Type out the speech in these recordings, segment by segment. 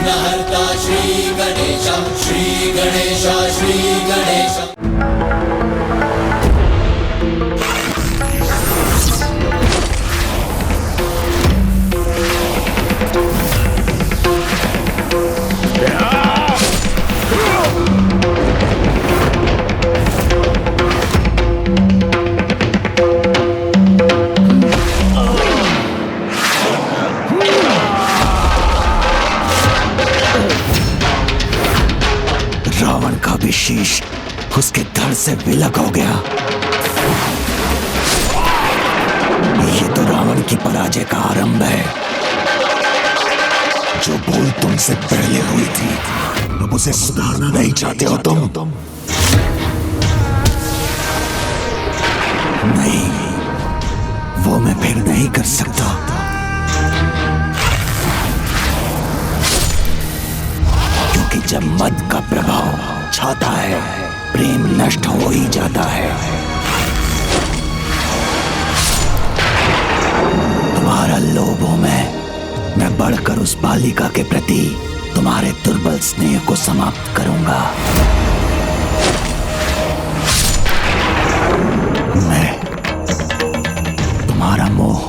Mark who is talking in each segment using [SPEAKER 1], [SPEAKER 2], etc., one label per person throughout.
[SPEAKER 1] विघ्नहर्ता श्री गणेश, श्री गणेश, श्री गणेश।
[SPEAKER 2] रावण का भी शीश उसके धड़ से विलग हो गया। ये तो रावण की पराजय का आरंभ है। जो भूल तुमसे पहले हुई थी, अब उसे सुधारना नहीं चाहते हो तुम? नहीं, वो मैं फिर नहीं कर सकता। क्योंकि जब मद का प्रभाव छाता है, प्रेम नष्ट हो ही जाता है। तुम्हारा लोभों में मैं बढ़कर उस बालिका के प्रति तुम्हारे दुर्बल स्नेह को समाप्त करूंगा। मैं तुम्हारा मोह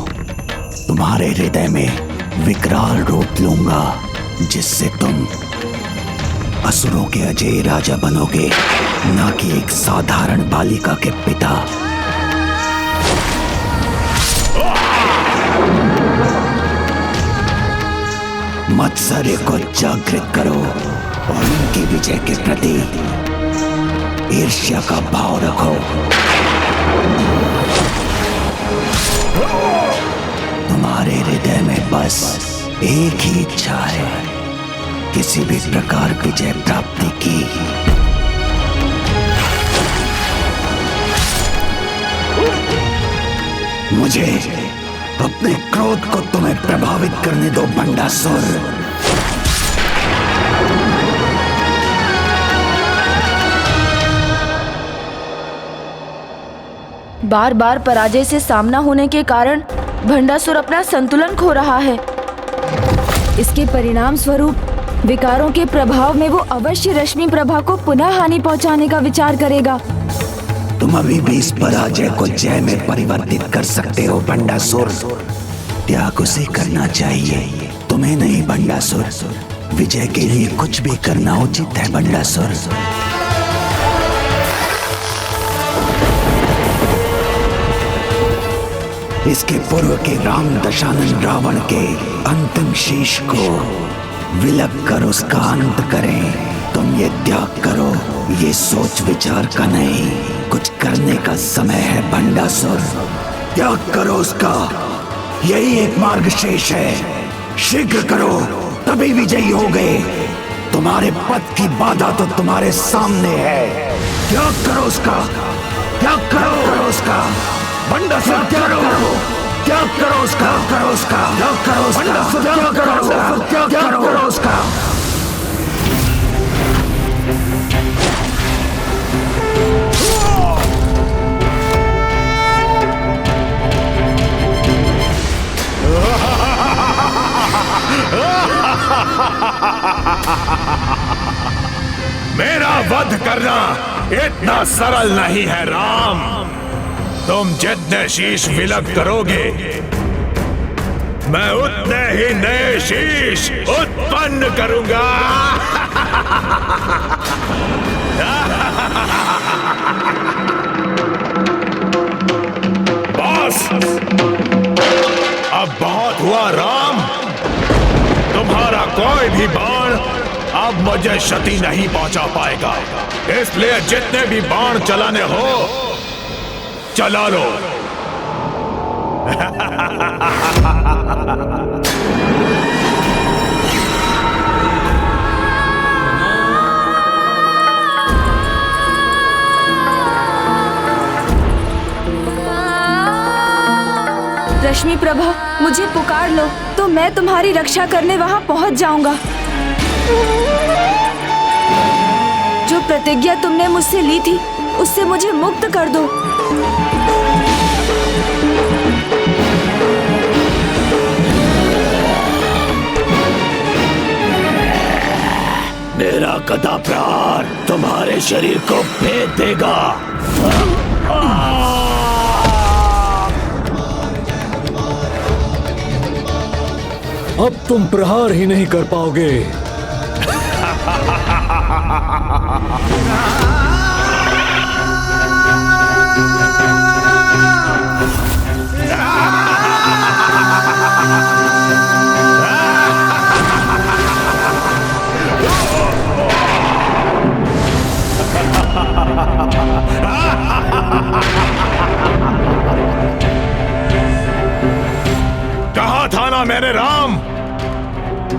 [SPEAKER 2] तुम्हारे हृदय में विकराल रूप लूंगा, जिससे तुम असुरों के अजय राजा बनोगे, ना कि एक साधारण बालिका के पिता। मत्सर्य को जागृत करो और उनकी विजय के प्रति ईर्ष्या का भाव रखो। तुम्हारे हृदय में बस एक ही इच्छा है, किसी भी प्रकार विजय प्राप्ति की। मुझे अपने क्रोध को तुम्हें प्रभावित करने दो बंडासुर।
[SPEAKER 3] बार बार पराजय से सामना होने के कारण भंडासुर अपना संतुलन खो रहा है। इसके परिणाम स्वरूप विकारों के प्रभाव में वो अवश्य रश्मि प्रभा को पुनः हानि पहुंचाने का विचार करेगा।
[SPEAKER 2] तुम अभी भी इस पराजय को जय में परिवर्तित कर सकते हो बंडासुर। त्याग उसे करना चाहिए, तुम्हें नहीं बंडासुर। विजय के लिए कुछ भी करना उचित है बंडासुर। इसके पूर्व के राम दशानन रावण के अंतिम शीश को विलग कर उसका अंत करें। तुम ये त्याग करो, ये सोच विचार का नहीं, कुछ करने का समय है बंडासुर। त्याग करो उसका, यही एक मार्ग शेष है। शीघ्र करो, तभी विजयी हो गए। तुम्हारे पथ की बाधा तो तुम्हारे सामने है। त्याग करो उसका, त्याग करो उसका बंडासुर, त्याग करो, त्याग करो उसका, करो उसका, त्याग करो उसका, त्याग करो उसका, त्याग करो उसका।
[SPEAKER 4] मेरा वध करना इतना सरल नहीं है राम। तुम जितने शीश विलग करोगे, मैं उतने ही नए शीश उत्पन्न करूंगा। बस अब बहुत हुआ राम। तुम्हारा कोई भी बाण अब मुझे क्षति नहीं पहुंचा पाएगा, इसलिए जितने भी बाण चलाने हो चला लो।
[SPEAKER 3] रश्मि प्रभा, मुझे पुकार लो तो मैं तुम्हारी रक्षा करने वहां पहुंच जाऊंगा। जो प्रतिज्ञा तुमने मुझसे ली थी, उससे मुझे मुक्त कर दो।
[SPEAKER 2] मेरा गदा प्रहार तुम्हारे शरीर को भेद देगा।
[SPEAKER 5] अब तुम प्रहार ही नहीं कर पाओगे।
[SPEAKER 4] कहा था ना मैंने राम,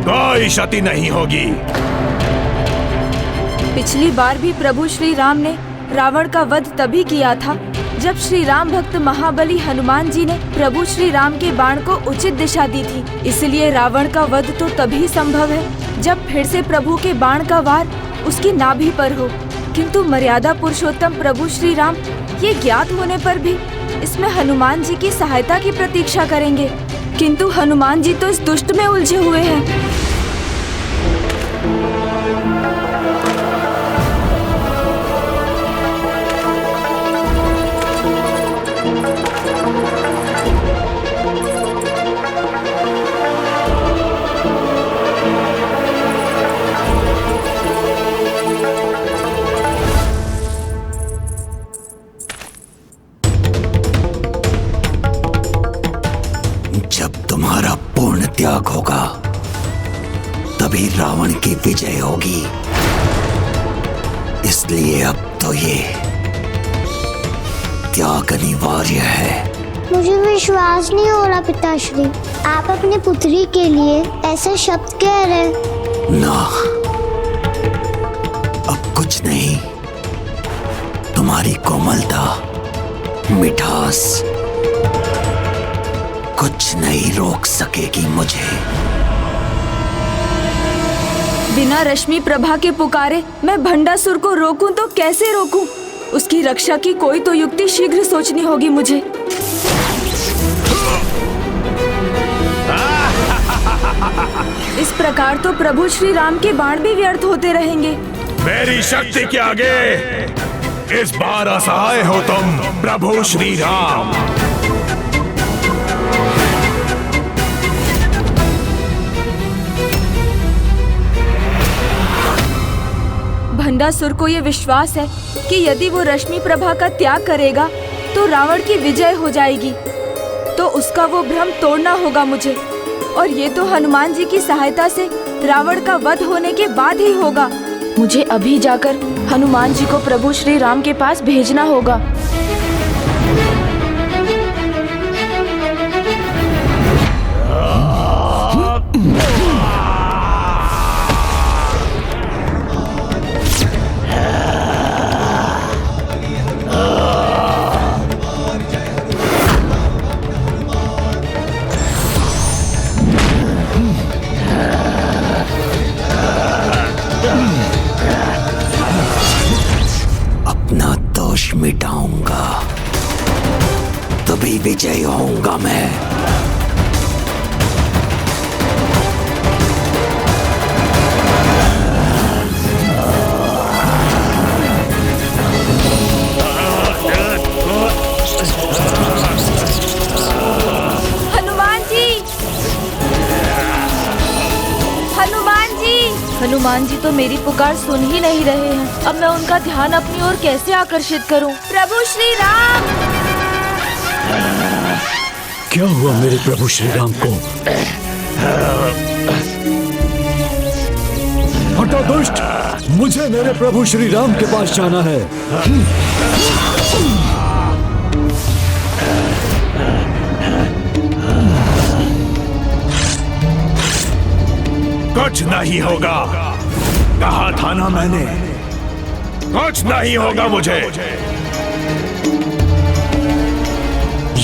[SPEAKER 4] कोई क्षति नहीं होगी।
[SPEAKER 3] पिछली बार भी प्रभु श्री राम ने रावण का वध तभी किया था जब श्री राम भक्त महाबली हनुमान जी ने प्रभु श्री राम के बाण को उचित दिशा दी थी। इसलिए रावण का वध तो तभी संभव है जब फिर से प्रभु के बाण का वार उसकी नाभि पर हो। किंतु मर्यादा पुरुषोत्तम प्रभु श्री राम ये ज्ञात होने पर भी इसमें हनुमान जी की सहायता की प्रतीक्षा करेंगे। किंतु हनुमान जी तो इस दुष्ट में उलझे हुए हैं।
[SPEAKER 2] जब तुम्हारा पूर्ण त्याग होगा तभी रावण की विजय होगी। इसलिए अब तो ये त्याग अनिवार्य है।
[SPEAKER 6] मुझे विश्वास नहीं हो रहा पिताश्री, आप अपने पुत्री के लिए ऐसे शब्द कह रहे।
[SPEAKER 2] ना, अब कुछ नहीं। तुम्हारी कोमलता, मिठास कुछ नहीं रोक सकेगी मुझे।
[SPEAKER 3] बिना रश्मि प्रभा के पुकारे मैं भंडासुर को रोकूं तो कैसे रोकूं? उसकी रक्षा की कोई तो युक्ति शीघ्र सोचनी होगी मुझे। इस प्रकार तो प्रभु श्री राम के बाण भी व्यर्थ होते रहेंगे।
[SPEAKER 4] मेरी शक्ति के आगे इस बार असहाय हो तुम प्रभु श्री राम।
[SPEAKER 3] भंडासुर को ये विश्वास है कि यदि वो रश्मि प्रभा का त्याग करेगा तो रावण की विजय हो जाएगी। तो उसका वो भ्रम तोड़ना होगा मुझे, और ये तो हनुमान जी की सहायता से रावण का वध होने के बाद ही होगा। मुझे अभी जाकर हनुमान जी को प्रभु श्री राम के पास भेजना होगा।
[SPEAKER 2] मिटाऊंगा तभी विजय होऊंगा मैं।
[SPEAKER 3] हनुमान जी, हनुमान जी, हनुमान जी तो मेरी पुकार सुन ही नहीं रहे हैं। अब मैं उनका ध्यान अपनी ओर कैसे आकर्षित करूं? प्रभु श्री राम!
[SPEAKER 5] क्या हुआ मेरे प्रभु श्री राम को? हटो दुष्ट! मुझे मेरे प्रभु श्री राम के पास जाना है।
[SPEAKER 4] कुछ नहीं होगा, कहा था ना मैंने, कुछ नहीं होगा मुझे।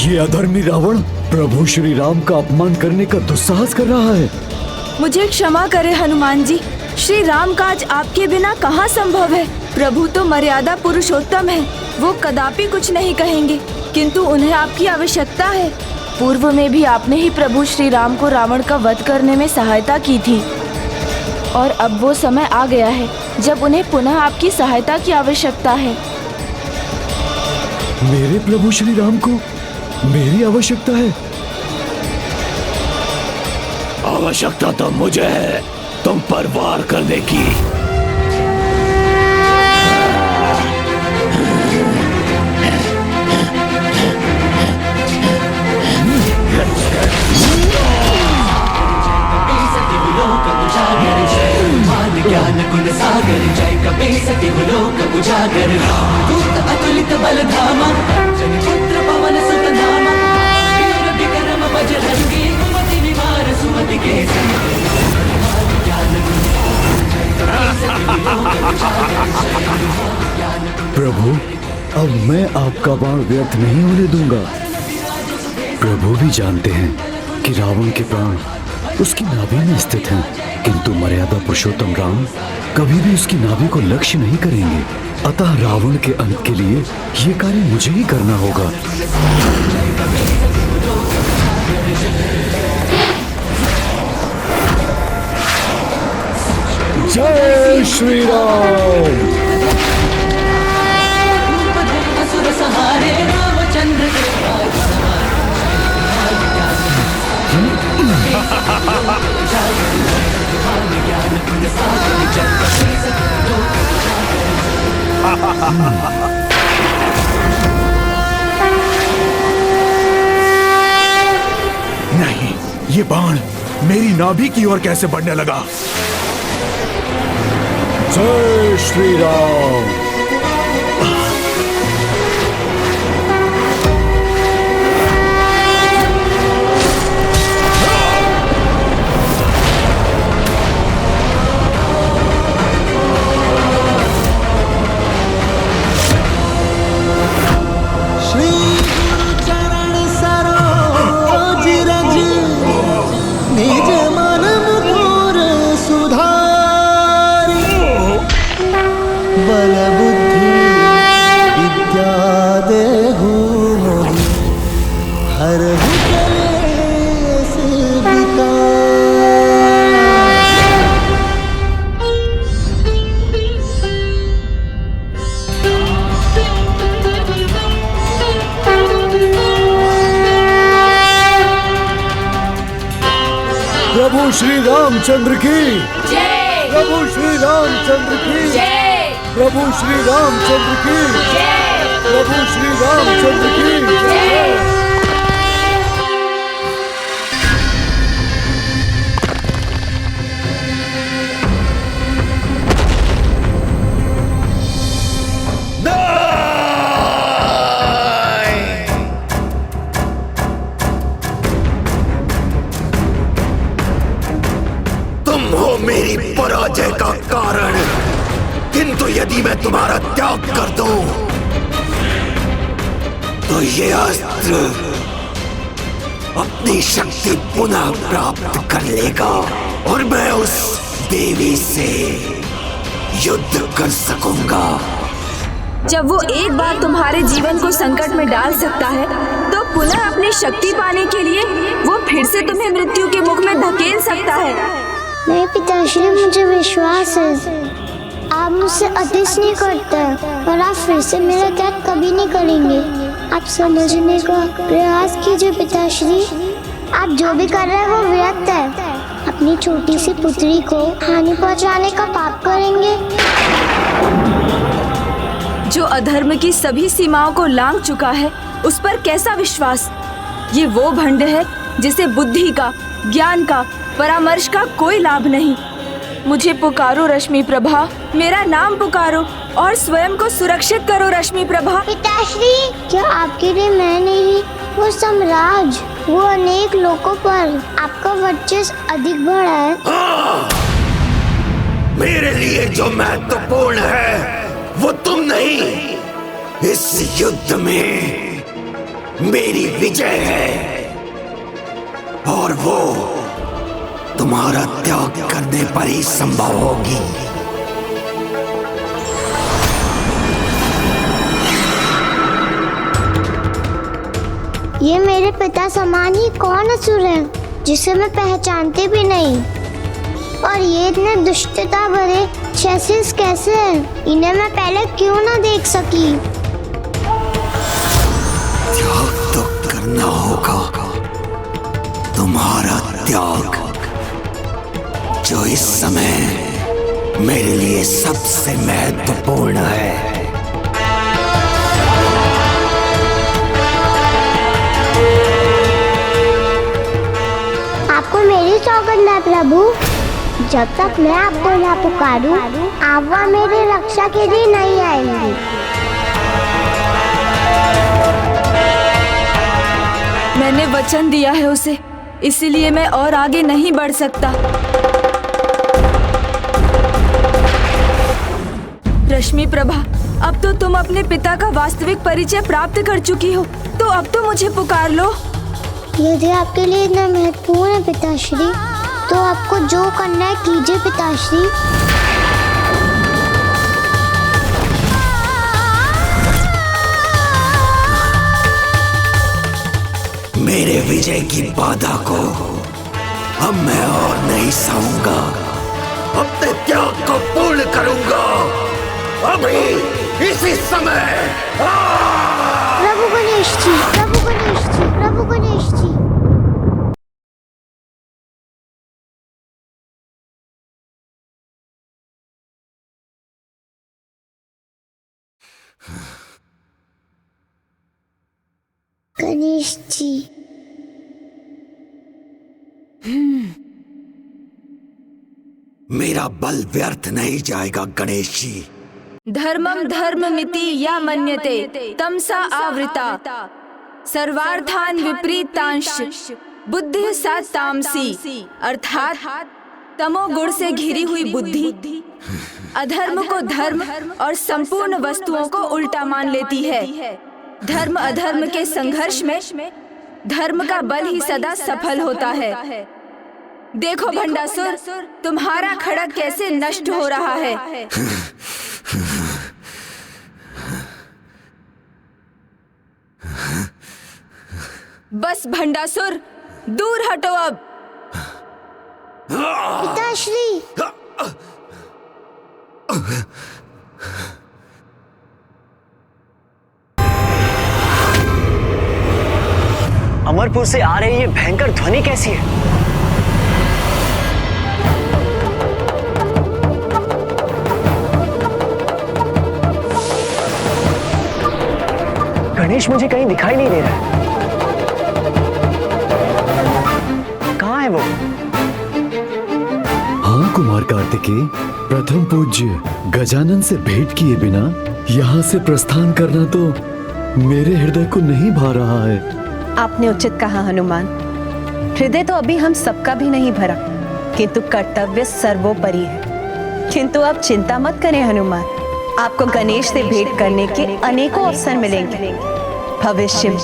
[SPEAKER 5] ये अधर्मी रावण प्रभु श्री राम का अपमान करने का दुस्साहस कर रहा है।
[SPEAKER 3] मुझे क्षमा करे हनुमान जी, श्री राम काज आपके बिना कहाँ संभव है। प्रभु तो मर्यादा पुरुषोत्तम है, वो कदापि कुछ नहीं कहेंगे, किंतु उन्हें आपकी आवश्यकता है। पूर्व में भी आपने ही प्रभु श्री राम को रावण का वध करने में सहायता की थी। और अब वो समय आ गया है जब उन्हें पुनः आपकी सहायता की आवश्यकता है।
[SPEAKER 5] मेरे प्रभु श्री राम को मेरी आवश्यकता है।
[SPEAKER 2] आवश्यकता तो मुझे है तुम पर वार करने की।
[SPEAKER 1] ज्ञान गुण सागर जय कपे सति लोक उजागर दूत अतुलित बल धामा जन पुत्र पवन सुत नामा वीर विक्रम बजरंगी कुमति निवार सुमति के
[SPEAKER 5] प्रभु, अब मैं आपका बाण व्यर्थ नहीं होने दूंगा। प्रभु भी जानते हैं कि रावण के प्राण उसकी नाभि में स्थित हैं, किंतु मर्यादा पुरुषोत्तम राम कभी भी उसकी नाभि को लक्ष्य नहीं करेंगे। अतः रावण के अंत के लिए ये कार्य मुझे ही करना होगा। जय श्री राम।
[SPEAKER 1] असुर सहारे रामचंद्र के
[SPEAKER 4] नहीं, ये बाण मेरी नाभि की ओर कैसे बढ़ने लगा?
[SPEAKER 5] जय श्री राम। प्रभु श्री रामचंद्र की
[SPEAKER 3] जय।
[SPEAKER 5] प्रभु श्री रामचंद्र की
[SPEAKER 3] जय।
[SPEAKER 5] प्रभु श्री रामचंद्र की
[SPEAKER 3] जय।
[SPEAKER 5] प्रभु श्री रामचंद्र की
[SPEAKER 3] जय।
[SPEAKER 2] मेरी पराजय का कारण, किंतु यदि मैं तुम्हारा त्याग कर दूं, तो ये अस्त्र अपनी शक्ति पुनः प्राप्त कर लेगा और मैं उस देवी से युद्ध कर सकूंगा।
[SPEAKER 3] जब वो एक बार तुम्हारे जीवन को संकट में डाल सकता है, तो पुनः अपनी शक्ति पाने के लिए वो फिर से तुम्हें मृत्यु के मुख में धकेल सकता है।
[SPEAKER 6] नहीं पिताश्री, मुझे विश्वास है आप मुझसे अतिश नहीं करते और आप फिर से मेरा त्याग कभी नहीं करेंगे। आप समझने का प्रयास कीजिए पिताश्री, आप जो भी कर रहे हैं वो व्यर्थ है। अपनी छोटी सी पुत्री को हानि पहुंचाने का पाप करेंगे।
[SPEAKER 3] जो अधर्म की सभी सीमाओं को लांघ चुका है, उस पर कैसा विश्वास? ये वो भंड है जिसे बुद्धि का, ज्ञान का, परामर्श का कोई लाभ नहीं। मुझे पुकारो रश्मि प्रभा, मेरा नाम पुकारो और स्वयं को सुरक्षित करो रश्मि प्रभा।
[SPEAKER 6] पिताश्री, क्या आपके लिए मैं नहीं, वो सम्राट, वो अनेक लोगों पर आपका वर्चस्व अधिक बढ़ा है।
[SPEAKER 2] हाँ, मेरे लिए जो महत्वपूर्ण है वो तुम नहीं। इस युद्ध में मेरी विजय है और वो तुम्हारा त्याग करने पर ही संभव होगी।
[SPEAKER 6] ये मेरे पिता समान ही कौन असुर है जिसे मैं पहचानते भी नहीं? और ये इतने दुष्टता भरे चेसिस कैसे हैं? इन्हें मैं पहले क्यों ना देख सकी?
[SPEAKER 2] त्याग तो करना होगा, तुम्हारा त्याग, जो इस समय मेरे लिए सबसे महत्वपूर्ण है।
[SPEAKER 6] आपको मेरी सौगंध है प्रभु, जब तक मैं आपको ना पुकारूं, आप वहाँ मेरी रक्षा के लिए नहीं आएंगे।
[SPEAKER 3] मैंने वचन दिया है उसे, इसलिए मैं और आगे नहीं बढ़ सकता। रश्मि प्रभा, अब तो तुम अपने पिता का वास्तविक परिचय प्राप्त कर चुकी हो, तो अब तो मुझे पुकार लो।
[SPEAKER 6] यदि आपके लिए इतना महत्वपूर्ण है पिताश्री, तो आपको जो करना है कीजिए पिताश्री।
[SPEAKER 2] मेरे विजय की बाधा को अब मैं और नहीं सहूंगा, अपने त्याग को पूर्ण करूंगा अभी इसी समय।
[SPEAKER 6] प्रभु गणेश जी, प्रभु गणेश जी, प्रभु गणेश जी। गणेश जी,
[SPEAKER 2] मेरा बल व्यर्थ नहीं जाएगा गणेश जी।
[SPEAKER 3] धर्मम धर्ममिति या मन्यते तमसा आवृता सर्वार्थान विपरीतांश बुद्धि सा तामसी, अर्थात तमोगुण से घिरी हुई बुद्धि अधर्म को धर्म और संपूर्ण वस्तुओं को उल्टा मान लेती है। धर्म अधर्म के संघर्ष में धर्म का बल ही सदा सफल होता है। देखो भंडासुर, तुम्हारा खड़ग कैसे नष्ट हो रहा है। बस भंडासुर, दूर हटो अब।
[SPEAKER 6] पिताश्री,
[SPEAKER 7] अमरपुर से आ रही ये भयंकर ध्वनि कैसी है? गणेश मुझे कहीं दिखाई नहीं दे रहा है। कहाँ है वो?
[SPEAKER 5] हाँ कुमार कार्तिकेय, प्रथम पूज्य गजानन से भेंट किए बिना यहाँ से प्रस्थान करना तो मेरे हृदय को नहीं भा रहा है।
[SPEAKER 8] आपने उचित कहा हनुमान, हृदय तो अभी हम सबका भी नहीं भरा, किंतु कर्तव्य सर्वोपरि है। किंतु अब चिंता मत करें हनुमान, आपको गणेश से भेंट करने के अनेकों अवसर मिलेंगे। भविष्य में,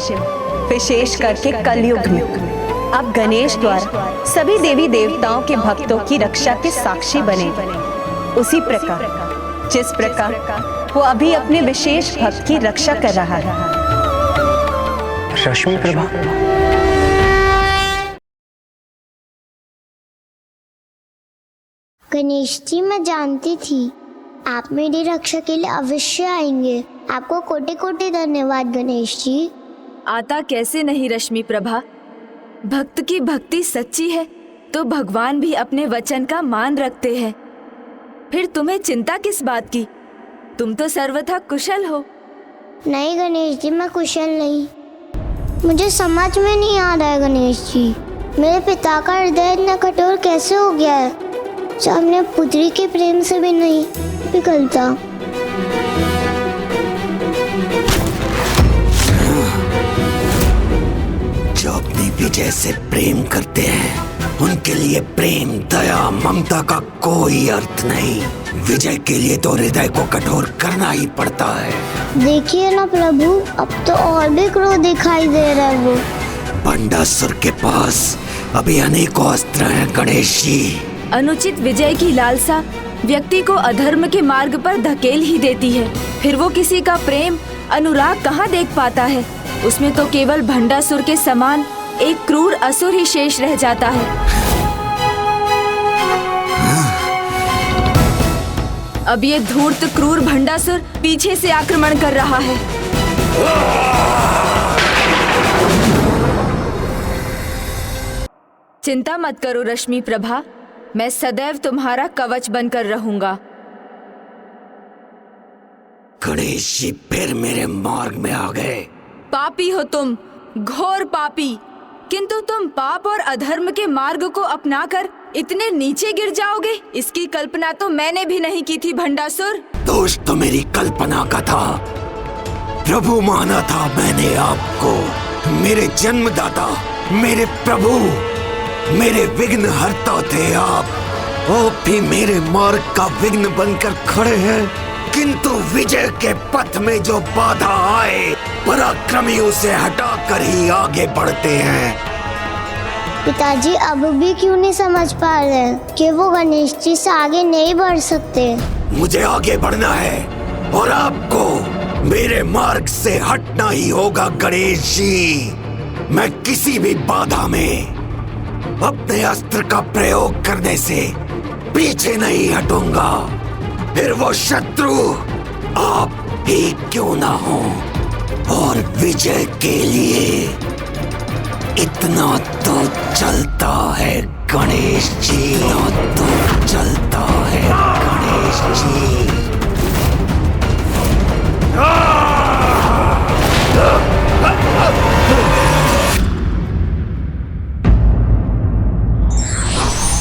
[SPEAKER 8] विशेष करके कलयुग में, आप गणेश द्वारा सभी देवी देवताओं के भक्तों की रक्षा के साक्षी बने। उसी प्रकार जिस प्रकार वो अभी अपने विशेष भक्त की रक्षा कर रहा है।
[SPEAKER 7] रश्मि प्रभा,
[SPEAKER 6] गणेश जी, मैं जानती थी आप मेरी रक्षा के लिए अवश्य आएंगे। आपको कोटि कोटि धन्यवाद गणेश जी।
[SPEAKER 3] आता कैसे नहीं रश्मि प्रभा, भक्त की भक्ति सच्ची है तो भगवान भी अपने वचन का मान रखते हैं। फिर तुम्हें चिंता किस बात की, तुम तो सर्वथा कुशल हो।
[SPEAKER 6] नहीं गणेश जी, मैं कुशल नहीं। मुझे समझ में नहीं आ रहा है गणेश जी, मेरे पिता का हृदय इतना कठोर कैसे हो गया है, जो अपने पुत्री के प्रेम से भी नहीं पिघलता।
[SPEAKER 2] जो अपनी विजय से प्रेम करते हैं उनके लिए प्रेम, दया, ममता का कोई अर्थ नहीं। विजय के लिए तो हृदय को कठोर करना ही पड़ता है।
[SPEAKER 6] देखिए ना प्रभु, अब तो और भी क्रोध दिखाई दे रहा है। वो
[SPEAKER 2] भंडासुर के पास अभी अनेकों अस्त्र हैं गणेश जी।
[SPEAKER 3] अनुचित विजय की लालसा व्यक्ति को अधर्म के मार्ग पर धकेल ही देती है। फिर वो किसी का प्रेम, अनुराग कहाँ देख पाता है। उसमें तो केवल भंडासुर के समान एक क्रूर असुर ही शेष रह जाता है। अब ये धूर्त क्रूर भंडासुर पीछे से आक्रमण कर रहा है। चिंता मत करो रश्मि प्रभा, मैं सदैव तुम्हारा कवच बनकर रहूंगा।
[SPEAKER 2] गणेश जी फिर मेरे मार्ग में आ गए।
[SPEAKER 3] पापी हो तुम, घोर पापी, किंतु तुम पाप और अधर्म के मार्ग को अपनाकर इतने नीचे गिर जाओगे, इसकी कल्पना तो मैंने भी नहीं की थी भंडासुर।
[SPEAKER 2] दोष तो मेरी कल्पना का था, प्रभु माना था मैंने आपको, मेरे जन्मदाता, मेरे प्रभु, मेरे विघ्न हरता थे आप भी मेरे मार्ग का विघ्न बनकर खड़े हैं। किंतु विजय के पथ में जो बाधा आए, पराक्रमी उसे हटाकर ही आगे बढ़ते हैं।
[SPEAKER 6] पिताजी अब भी क्यों नहीं समझ पा रहे हैं कि वो गणेश जी से आगे नहीं बढ़ सकते?
[SPEAKER 2] मुझे आगे बढ़ना है और आपको मेरे मार्ग से हटना ही होगा गणेश जी। मैं किसी भी बाधा में अपने अस्त्र का प्रयोग करने से पीछे नहीं हटूंगा, फिर वो शत्रु आप ही क्यों ना हो। और विजय के लिए इतना तो चलता है गणेश जी, इतना तो चलता है गणेश जी।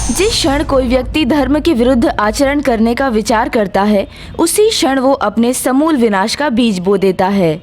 [SPEAKER 3] जिस क्षण कोई व्यक्ति धर्म के विरुद्ध आचरण करने का विचार करता है, उसी क्षण वो अपने समूल विनाश का बीज बो देता है।